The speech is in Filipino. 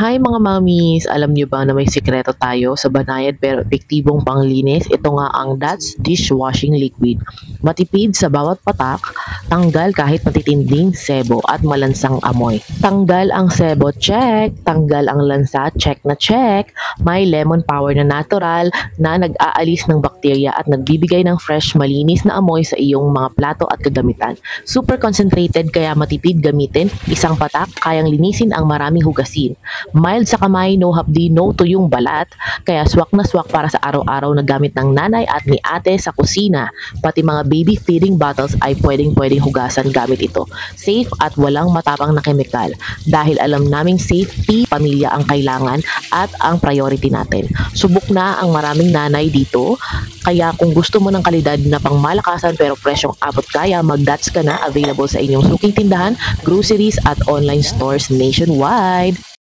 Hi mga mommies! Alam niyo ba na may sikreto tayo sa banayad pero epektibong panglinis? Ito nga ang That's Dishwashing Liquid. Matipid sa bawat patak, tanggal kahit matitinding sebo at malansang amoy. Tanggal ang sebo, check! Tanggal ang lansa, check na check! May lemon power na natural na nag-aalis ng bakterya at nagbibigay ng fresh malinis na amoy sa iyong mga plato at kagamitan. Super concentrated kaya matipid gamitin, isang patak kayang linisin ang maraming hugasin. Mild sa kamay, no hapdi, no tuyong balat, kaya swak na swak para sa araw-araw na gamit ng nanay at ni ate sa kusina. Pati mga baby feeding bottles ay pwedeng hugasan gamit ito. Safe at walang matapang na kemikal dahil alam naming safety, pamilya ang kailangan at ang priority natin. Subok na ang maraming nanay dito, kaya kung gusto mo ng kalidad na pangmalakasan pero presyong abot kaya, mag-Dats ka na, available sa inyong suking tindahan, groceries at online stores nationwide.